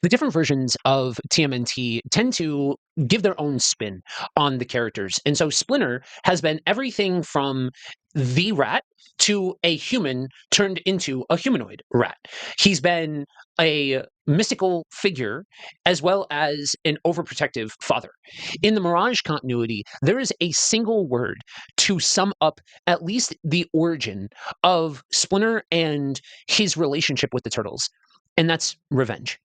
the different versions of TMNT tend to give their own spin on the characters. And so Splinter has been everything from the rat to a human turned into a humanoid rat. He's been a mystical figure as well as an overprotective father. In the Mirage continuity, there is a single word to sum up at least the origin of Splinter and his relationship with the Turtles, and that's revenge.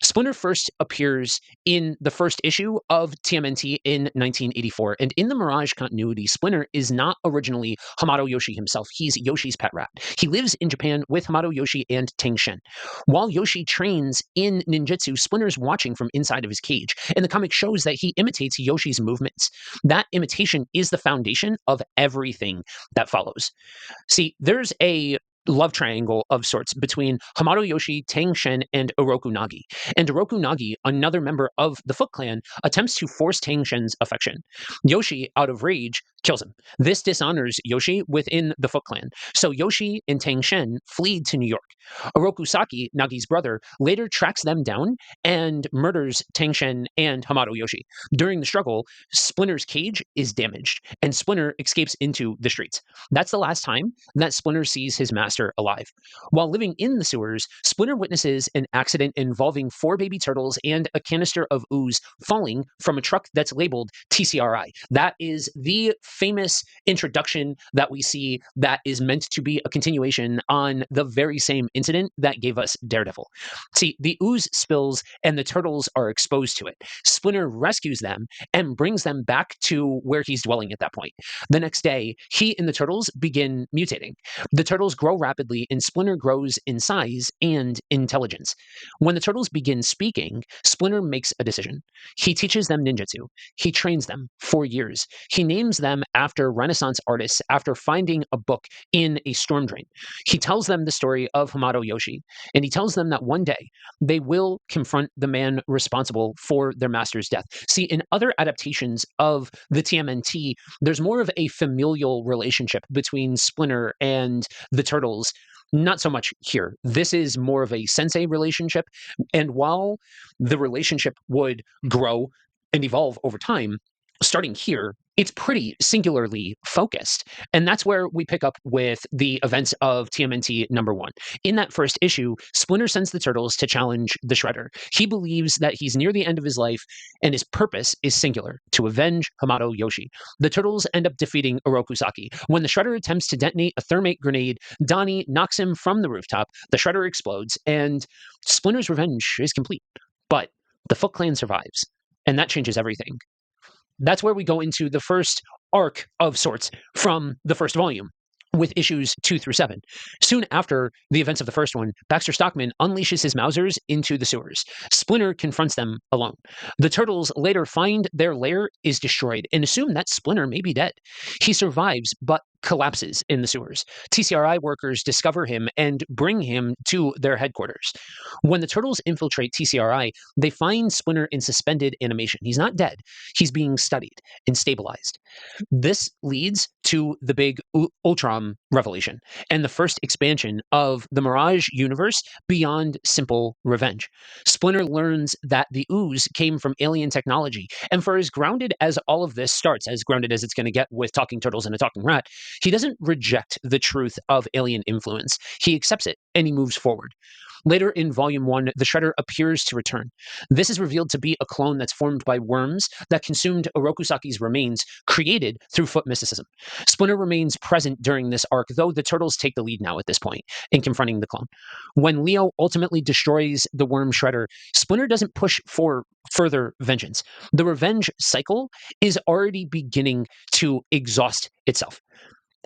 Splinter first appears in the first issue of TMNT in 1984, and in the Mirage continuity, Splinter is not originally Hamato Yoshi himself. He's Yoshi's pet rat. He lives in Japan with Hamato Yoshi and Tang Shen. While Yoshi trains in ninjutsu, Splinter's watching from inside of his cage, and the comic shows that he imitates Yoshi's movements. That imitation is the foundation of everything that follows. See, there's a love triangle of sorts between Hamato Yoshi, Tang Shen, and Oroku Nagi. And Oroku Nagi, another member of the Foot Clan, attempts to force Tang Shen's affection. Yoshi, out of rage, kills him. This dishonors Yoshi within the Foot Clan. So Yoshi and Tang Shen flee to New York. Oroku Saki, Nagi's brother, later tracks them down and murders Tang Shen and Hamato Yoshi. During the struggle, Splinter's cage is damaged, and Splinter escapes into the streets. That's the last time that Splinter sees his master alive. While living in the sewers, Splinter witnesses an accident involving 4 baby turtles and a canister of ooze falling from a truck that's labeled T.C.R.I. That is the famous introduction that we see that is meant to be a continuation on the very same incident that gave us Daredevil. See, the ooze spills and the turtles are exposed to it. Splinter rescues them and brings them back to where he's dwelling at that point. The next day, he and the turtles begin mutating. The turtles grow rapidly, and Splinter grows in size and intelligence. When the turtles begin speaking, Splinter makes a decision. He teaches them ninjutsu. He trains them for years. He names them after Renaissance artists after finding a book in a storm drain. He tells them the story of Hamato Yoshi, and he tells them that one day they will confront the man responsible for their master's death. See, in other adaptations of the TMNT, there's more of a familial relationship between Splinter and the turtles. Not so much here. This is more of a sensei relationship. And while the relationship would grow and evolve over time, starting here, it's pretty singularly focused. And that's where we pick up with the events of TMNT #1. In that first issue, Splinter sends the turtles to challenge the Shredder. He believes that he's near the end of his life, and his purpose is singular, to avenge Hamato Yoshi. The turtles end up defeating Oroku Saki. When the Shredder attempts to detonate a thermite grenade, Donnie knocks him from the rooftop, the Shredder explodes, and Splinter's revenge is complete. But the Foot Clan survives, and that changes everything. That's where we go into the first arc of sorts from the first volume, with issues 2 through 7. Soon after the events of the first one, Baxter Stockman unleashes his Mausers into the sewers. Splinter confronts them alone. The turtles later find their lair is destroyed and assume that Splinter may be dead. He survives, but collapses in the sewers. T.C.R.I. workers discover him and bring him to their headquarters. When the turtles infiltrate T.C.R.I., they find Splinter in suspended animation. He's not dead. He's being studied and stabilized. This leads to the big Utrom revelation and the first expansion of the Mirage universe beyond simple revenge. Splinter learns that the ooze came from alien technology, and for as grounded as all of this starts, as grounded as it's going to get with talking turtles and a talking rat, he doesn't reject the truth of alien influence. He accepts it, and he moves forward. Later in Volume 1, the Shredder appears to return. This is revealed to be a clone that's formed by worms that consumed Orokusaki's remains, created through foot mysticism. Splinter remains present during this arc, though the Turtles take the lead now at this point in confronting the clone. When Leo ultimately destroys the worm Shredder, Splinter doesn't push for further vengeance. The revenge cycle is already beginning to exhaust itself.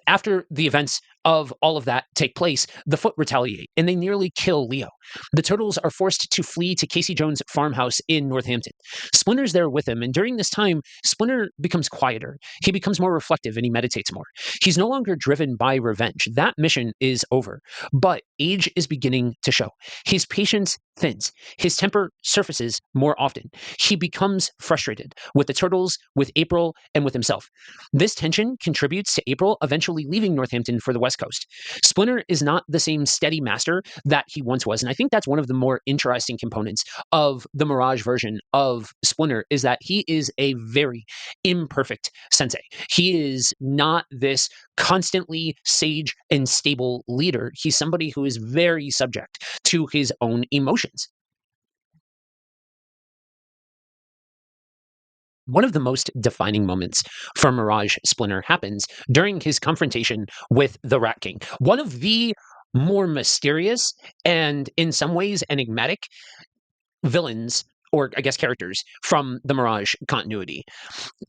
After the events of all of that take place, the Foot retaliate, and they nearly kill Leo. The Turtles are forced to flee to Casey Jones' farmhouse in Northampton. Splinter's there with him, and during this time, Splinter becomes quieter. He becomes more reflective, and he meditates more. He's no longer driven by revenge. That mission is over, but age is beginning to show. His patience thins. His temper surfaces more often. He becomes frustrated with the Turtles, with April, and with himself. This tension contributes to April eventually leaving Northampton for the West West Coast. Splinter is not the same steady master that he once was. And I think that's one of the more interesting components of the Mirage version of Splinter is that he is a very imperfect sensei. He is not this constantly sage and stable leader. He's somebody who is very subject to his own emotions. One of the most defining moments for Mirage Splinter happens during his confrontation with the Rat King. One of the more mysterious and, in some ways, enigmatic villains, or I guess characters, from the Mirage continuity.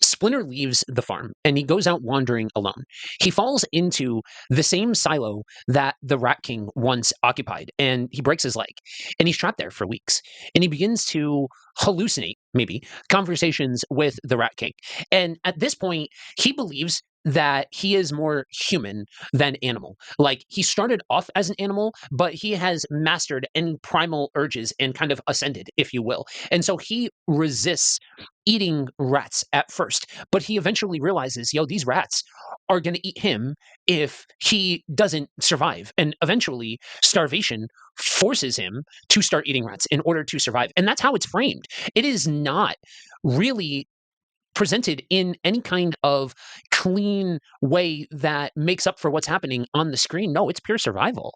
Splinter leaves the farm and he goes out wandering alone. He falls into the same silo that the Rat King once occupied and he breaks his leg and he's trapped there for weeks. And he begins to hallucinate, maybe, conversations with the Rat King. And at this point, he believes that he is more human than animal. Like he started off as an animal, but he has mastered any primal urges and kind of ascended, if you will. And so he resists eating rats at first, but he eventually realizes, yo, these rats are going to eat him if he doesn't survive. And eventually, starvation forces him to start eating rats in order to survive. And that's how it's framed. It is not really presented in any kind of clean way that makes up for what's happening on the screen. No, it's pure survival.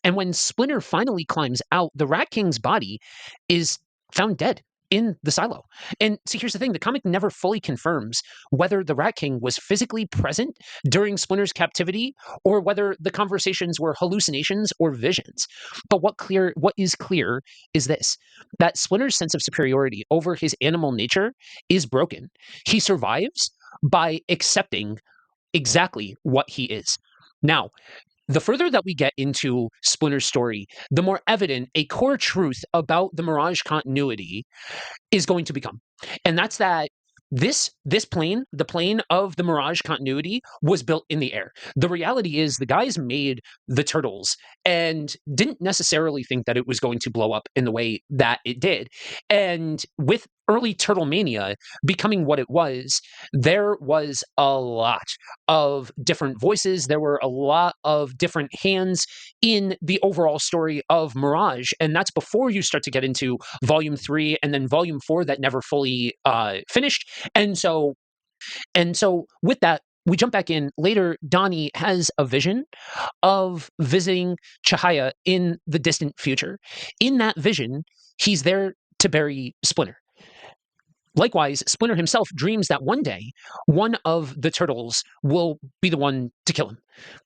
And when Splinter finally climbs out, the Rat King's body is found dead in the silo. And see, here's the thing, the comic never fully confirms whether the Rat King was physically present during Splinter's captivity or whether the conversations were hallucinations or visions. But what is clear is this, that Splinter's sense of superiority over his animal nature is broken. He survives by accepting exactly what he is. Now, the further that we get into Splinter's story, the more evident a core truth about the Mirage continuity is going to become. And that's that this plane, the plane of the Mirage continuity, was built in the air. The reality is the guys made the turtles and didn't necessarily think that it was going to blow up in the way that it did. And with early Turtle Mania becoming what it was, there was a lot of different voices. There were a lot of different hands in the overall story of Mirage. And that's before you start to get into Volume 3 and then Volume 4 that never fully finished. And so with that, we jump back in later. Donnie has a vision of visiting Chihaya in the distant future. In that vision, he's there to bury Splinter. Likewise, Splinter himself dreams that one day, one of the turtles will be the one to kill him.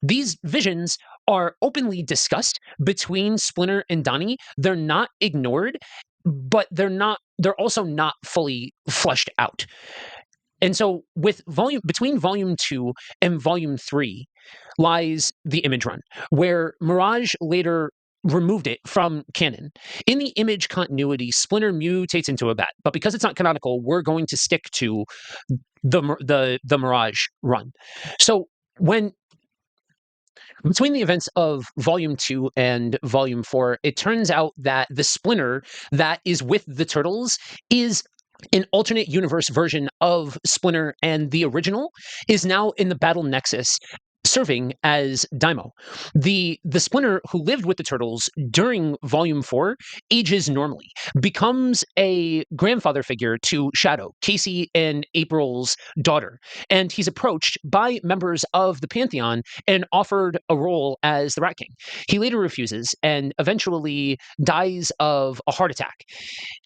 These visions are openly discussed between Splinter and Donnie. They're not ignored, but they're also not fully fleshed out. And so between volume 2 and volume 3 lies the Image run, where Mirage later removed it from canon. In the Image continuity, Splinter mutates into a bat, but because it's not canonical, we're going to stick to the Mirage run. So when between the events of Volume 2 and Volume 4, it turns out that the Splinter that is with the Turtles is an alternate universe version of Splinter, and the original is now in the Battle Nexus serving as Daimo. The Splinter who lived with the Turtles during Volume 4 ages normally, becomes a grandfather figure to Shadow, Casey and April's daughter, and he's approached by members of the Pantheon and offered a role as the Rat King. He later refuses and eventually dies of a heart attack.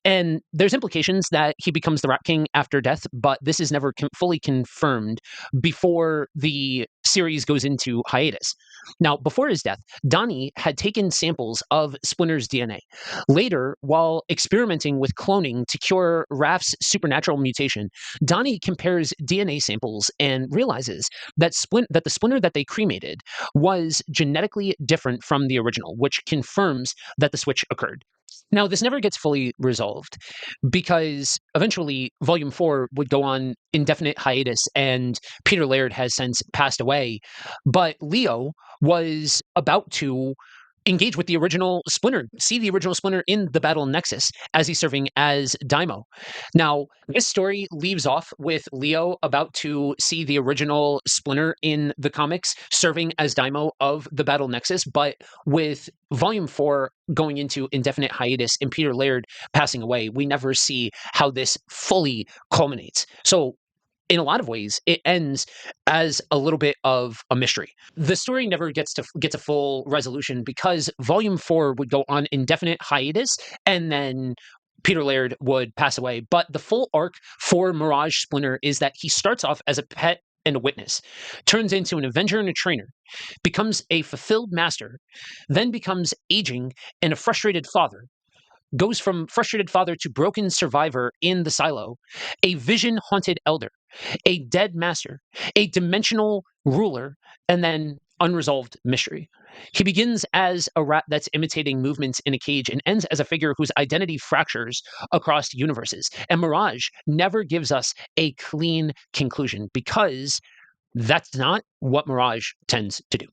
And there's implications that he becomes the Rat King after death, but this is never fully confirmed before the series goes into hiatus. Now, before his death, Donnie had taken samples of Splinter's DNA. Later, while experimenting with cloning to cure Raph's supernatural mutation, Donnie compares DNA samples and realizes that the Splinter that they cremated was genetically different from the original, which confirms that the switch occurred. Now, this never gets fully resolved because eventually Volume 4 would go on indefinite hiatus and Peter Laird has since passed away. But Leo was about to engage with the original Splinter, see the original Splinter in the Battle Nexus as he's serving as Daimo. Now, this story leaves off with Leo about to see the original Splinter in the comics serving as Daimo of the Battle Nexus, but with Volume 4 going into indefinite hiatus and Peter Laird passing away, we never see how this fully culminates. So, in a lot of ways, it ends as a little bit of a mystery. The story never gets a full resolution because Volume 4 would go on indefinite hiatus, and then Peter Laird would pass away. But the full arc for Mirage Splinter is that he starts off as a pet and a witness, turns into an Avenger and a trainer, becomes a fulfilled master, then becomes aging and a frustrated father, goes from frustrated father to broken survivor in the silo, a vision haunted elder, a dead master, a dimensional ruler, and then unresolved mystery. He begins as a rat that's imitating movements in a cage and ends as a figure whose identity fractures across universes. And Mirage never gives us a clean conclusion because that's not what Mirage tends to do.